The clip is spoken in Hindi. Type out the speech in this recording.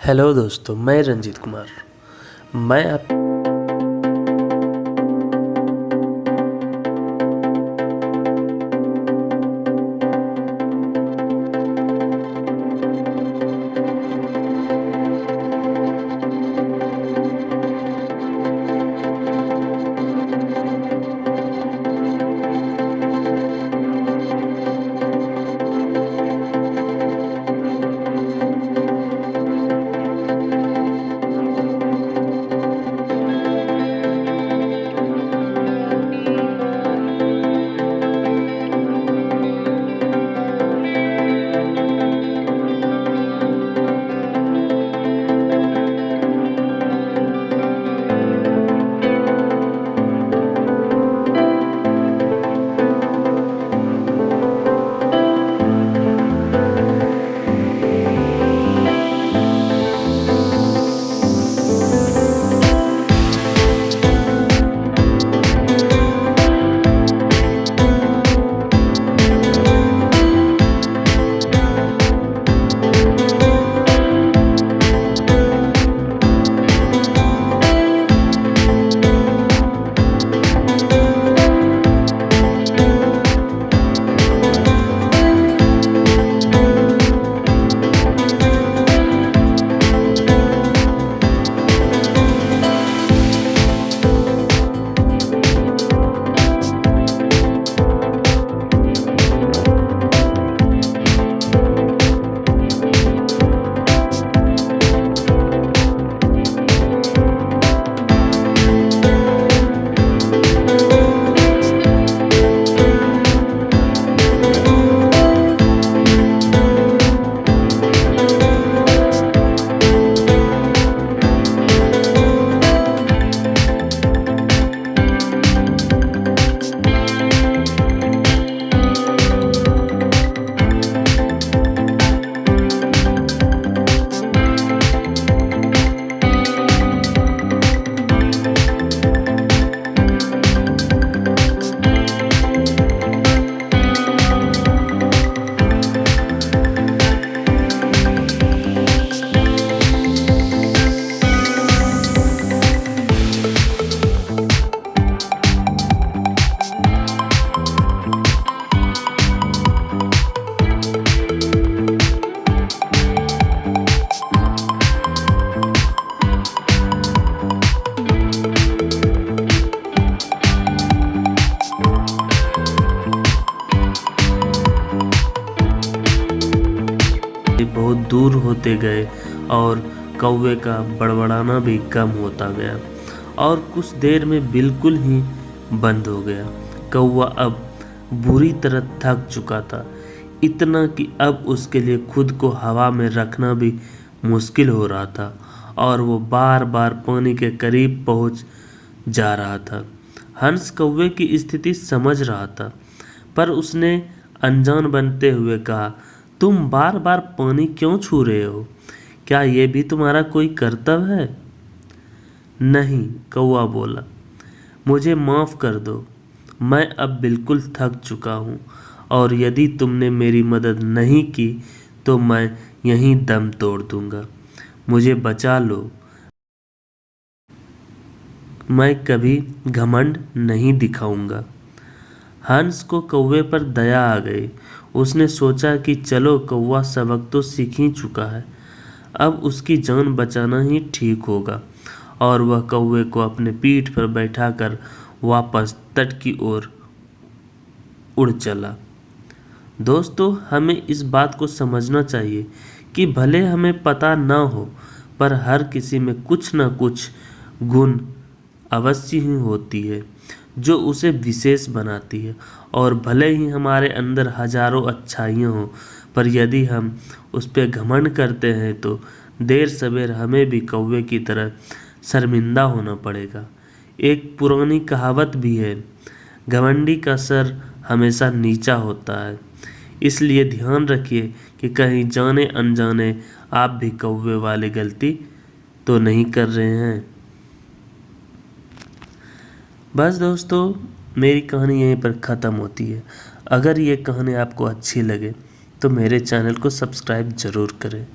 हेलो दोस्तों, मैं रंजीत कुमार। मैं आप बहुत दूर होते गए और कौवे का बड़बड़ाना भी कम होता गया और कुछ देर में बिल्कुल ही बंद हो गया। कौवा अब बुरी तरह थक चुका था, इतना कि अब उसके लिए खुद को हवा में रखना भी मुश्किल हो रहा था और वो बार बार पानी के करीब पहुंच जा रहा था। हंस कौवे की स्थिति समझ रहा था, पर उसने अनजान बनते हुए कहा, तुम बार बार पानी क्यों छू रहे हो? क्या ये भी तुम्हारा कोई कर्तव्य है? नहीं, कौवा बोला, मुझे माफ़ कर दो। मैं अब बिल्कुल थक चुका हूँ और यदि तुमने मेरी मदद नहीं की तो मैं यहीं दम तोड़ दूँगा। मुझे बचा लो। मैं कभी घमंड नहीं दिखाऊंगा। हंस को कौवे पर दया आ गई। उसने सोचा कि चलो, कौवा सबक तो सीख ही चुका है, अब उसकी जान बचाना ही ठीक होगा। और वह कौवे को अपने पीठ पर बैठाकर वापस तट की ओर उड़ चला। दोस्तों, हमें इस बात को समझना चाहिए कि भले हमें पता न हो, पर हर किसी में कुछ न कुछ गुण अवश्य ही होती है जो उसे विशेष बनाती है। और भले ही हमारे अंदर हजारों अच्छाइयाँ हों, पर यदि हम उस पर घमंड करते हैं तो देर सवेर हमें भी कौवे की तरह शर्मिंदा होना पड़ेगा। एक पुरानी कहावत भी है, घमंडी का सर हमेशा नीचा होता है। इसलिए ध्यान रखिए कि कहीं जाने अनजाने आप भी कौवे वाली गलती तो नहीं कर रहे हैं। बस दोस्तों, मेरी कहानी यहीं पर ख़त्म होती है। अगर ये कहानी आपको अच्छी लगे तो मेरे चैनल को सब्सक्राइब ज़रूर करें।